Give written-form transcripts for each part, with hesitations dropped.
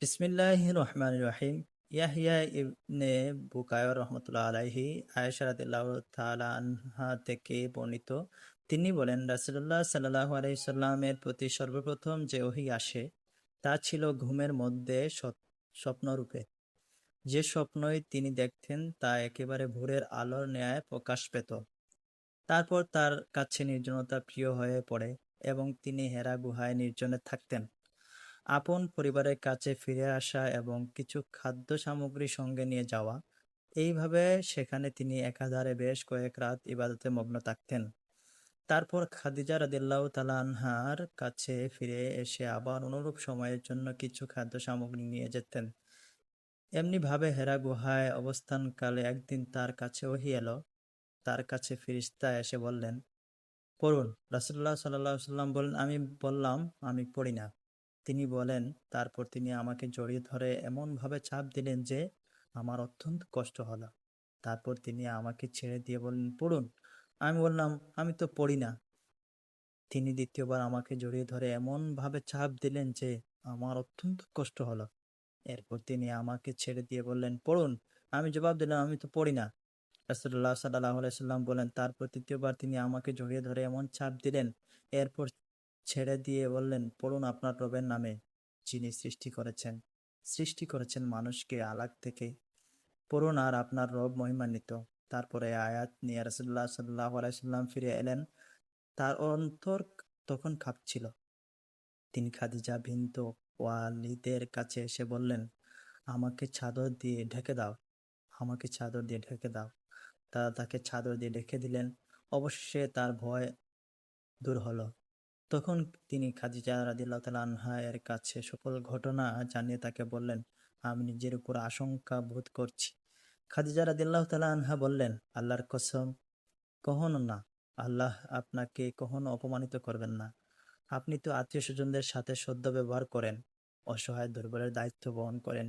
বিসমিল্লাহির রহমানির রহিম। ইয়াহইয়া ইবনে বুকায়র রহমতুল্লাহ আলাইহি আয়েশা রাদিয়াল্লাহু তাআলা আনহা থেকে বর্ণিত, তিনি বলেন, রাসূলুল্লাহ সাল্লাল্লাহু আলাইহি সাল্লামের প্রতি সর্বপ্রথম যে ওহী আসে তা ছিল ঘুমের মধ্যে স্বপ্নরূপে। যে স্বপ্নই তিনি দেখতেন তা একেবারে ভোরের আলোর ন্যায় প্রকাশ পেত। তারপর তার কাছে নির্জনতা প্রিয় হয়ে পড়ে এবং তিনি হেরা গুহায় নির্জনে থাকতেন। আপন পরিবারের কাছে ফিরে আসা এবং কিছু খাদ্য সামগ্রী সঙ্গে নিয়ে যাওয়া, এইভাবে সেখানে তিনি একাধারে বেশ কয়েক রাত ইবাদতে মগ্ন থাকতেন। তারপর খাদিজা রাদিয়াল্লাহু তাআলা আনহার কাছে ফিরে এসে আবার অনুরূপ সময়ের জন্য কিছু খাদ্য সামগ্রী নিয়ে যেতেন। এমনি ভাবে হেরা গুহায় অবস্থানকালে একদিন তার কাছে ওহী এলো। তার কাছে ফিরিস্তা এসে বললেন, পড়ুন। রাসূলুল্লাহ সাল্লাল্লাহু আলাইহি ওয়াসাল্লাম বললেন, আমি বললাম, আমি পড়ি না। তিনি বলেন, তারপর তিনি আমাকে জড়িয়ে ধরে এমনভাবে চাপ দিলেন যে আমার অত্যন্ত কষ্ট হলো। তারপর তিনি আমাকে ছেড়ে দিয়ে বললেন, পড়ুন। আমি বললাম, আমি তো পড়ি না। তিনি দ্বিতীয়বার আমাকে জড়িয়ে ধরে এমনভাবে চাপ দিলেন যে আমার অত্যন্ত কষ্ট হলো। এরপর তিনি আমাকে ছেড়ে দিয়ে বললেন, পড়ুন। আমি জবাব দিলাম, আমি তো পড়ি না। রাসূলুল্লাহ সাল্লাল্লাহু আলাইহি সাল্লাম বলেন, তারপর তৃতীয়বার তিনি আমাকে জড়িয়ে ধরে এমন চাপ দিলেন, এরপর ছেড়ে দিয়ে বললেন, পড়ুন আপনার রবের নামে, যিনি সৃষ্টি করেছেন মানুষকে আলাক থেকে। পড়ুন, আর আপনার রব মহিমান্বিত। তারপরে আয়াত নিয়ে রাসূলুল্লাহ সাল্লাল্লাহু আলাইহি সাল্লাম ফিরে এলেন। তার অন্তর তখন কাঁপছিল। তিনি খাদিজা বিনত ওয়ালিদের কাছে এসে বললেন, আমাকে চাদর দিয়ে ঢেকে দাও, আমাকে চাদর দিয়ে ঢেকে দাও। তারা তাকে চাদর দিয়ে ঢেকে দিলেন। অবশেষে তার ভয় দূর হলো। তখন তিনি খাদিজা রাদিয়াল্লাহু তাআলা আনহা এর কাছে সকল ঘটনা জানিয়ে তাকে বললেন, আমি নিজের উপর আশঙ্কা বোধ করছি। খাদিজা রাদিয়াল্লাহু তাআলা আনহা বললেন, আল্লাহর কসম, কখনো না। আল্লাহ আপনাকে কখনো অপমানিত করবেন না। আপনি তো আত্মীয় স্বজনদের সাথে সদ্য ব্যবহার করেন, অসহায় দুর্বলের দায়িত্ব বহন করেন,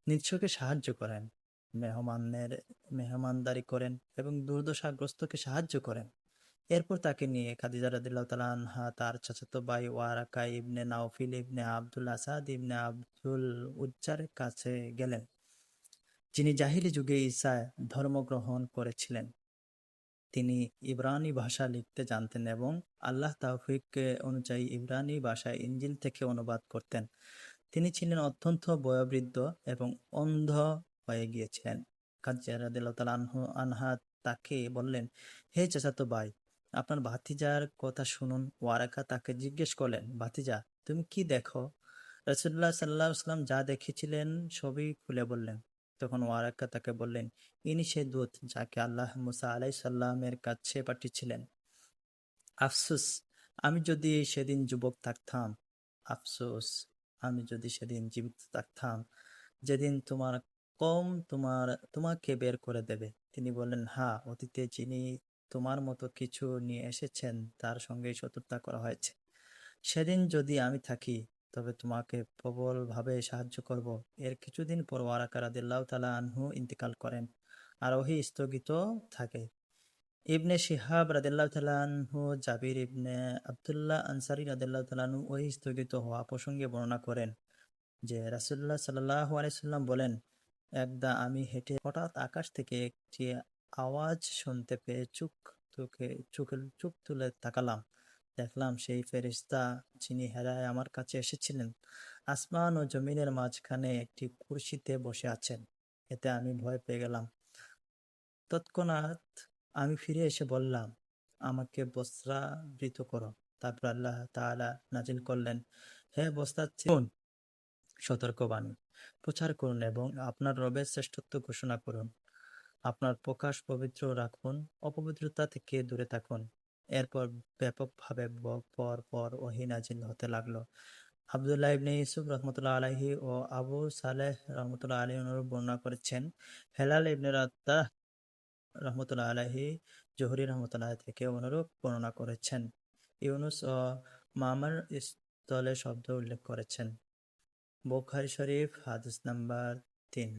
নিঃস্বকে সাহায্য করেন, মেহমানের মেহমানদারি করেন এবং দুর্দশাগ্রস্তকে সাহায্য করেন। এরপর তাকে নিয়ে খাদিজা রাদিয়াল্লাহু তাআলা আনহা তার চাচাতো ভাই ওয়ারাকা ইবনে নাওফিল ইবনে আব্দুল আসাদ ইবনে আব্দুল উজ্জার কাছে গেলেন, যিনি জাহিলি যুগে ঈসা ধর্মগ্রহণ করেছিলেন। তিনি ইব্রানি ভাষা লিখতে জানতেন এবং আল্লাহ তাওফিক অনুযায়ী ইব্রানি ভাষায় ইনজিল থেকে অনুবাদ করতেন। তিনি ছিলেন অত্যন্ত বয়োবৃদ্ধ এবং অন্ধ হয়ে গিয়েছিলেন। খাদিজা রাদিয়াল্লাহু তাআলা আনহা তাকে বললেন, হে চাচাতো ভাই, আপনার ভাতিজার কথা শুনুন। ওয়ারাকা তাকে জিজ্ঞেস করলেন, ভাতিজা, তুমি কি দেখো? রাসূলুল্লাহ সাল্লাল্লাহু আলাইহি ওয়াসাল্লাম যা দেখেছিলেন সবই খুলে বললেন। তখন ওয়ারাকা তাকে বললেন, ইনি সে দূত যাকে আল্লাহ মুসা আলাইহিস সালামের কাছে পাঠিয়েছিলেন। আফসোস, আমি যদি সেদিন যুবক থাকতাম। আফসোস, আমি যদি সেদিন জীবিত থাকতাম, যেদিন তোমার কওম তোমাকে বের করে দেবে। তিনি বললেন, হ্যাঁ, অতীতে যিনি তোমার মতো কিছু নিয়ে এসেছেন তার সঙ্গে শত্রুতা করা হয়েছে। সেদিন যদি আমি থাকি তবে তোমাকে প্রবলভাবে সাহায্য করব। এর কিছুদিন পর ওয়ারাকা রাদিয়াল্লাহু তাআলা আনহু ইন্তেকাল করেন আর ওহী স্থগিত থাকে। ইবনে শিহাব রাদিয়াল্লাহু তাআলা আনহু জাবির ইবনে আব্দুল্লাহ আনসারী রাদিয়াল্লাহু তাআলা আনহু ওহী স্থগিত হওয়া প্রসঙ্গে বর্ণনা করেন যে রাসূলুল্লাহ সাল্লাল্লাহু আলাইহি সাল্লাম বলেন, একদা আমি হেঁটে হঠাৎ আকাশ থেকে একটি আওয়াজ শুনতে পেয়ে চোখ তুলে তাকালাম। দেখলাম সেই ফেরেশতা যিনি হেরায় আমার কাছে এসেছিলেন আসমান ও জমিনের মাঝখানে একটি কুরসিতে বসে আছেন। এতে আমি ভয় পেয়ে গেলাম। তৎক্ষণাৎ আমি ফিরে এসে বললাম, আমাকে বস্ত্রাবৃত করো। তারপর আল্লাহ তাআলা নাজিল করলেন, হে বস্ত্রাচ্ছন্ন হন, সতর্কবাণী প্রচার করুন এবং আপনার রবের শ্রেষ্ঠত্ব ঘোষণা করুন। আপনার প্রকাশ পবিত্র রাখুন, অপবিত্রতা থেকে দূরে থাকুন। এরপর ব্যাপকভাবে পর পর ওহী নাজিল হতে লাগলো। আব্দুল্লাহ ইবনে ইউসুফ রহমতুল্লাহ আলাইহি ও আবু সালেহ রহমতুল্লাহ আলাইহি অনুরূপ বর্ণনা করেছেন। হেলাল ইবনে রাত্তাহ রহমতুল্লাহ আলাইহি জোহরি রহমতুল্লাহ থেকে অনুরূপ বর্ণনা করেছেন। ইউনুস ও মামার স্থলে শব্দ উল্লেখ করেছেন। বুখারী শরীফ হাদিস নাম্বার 3।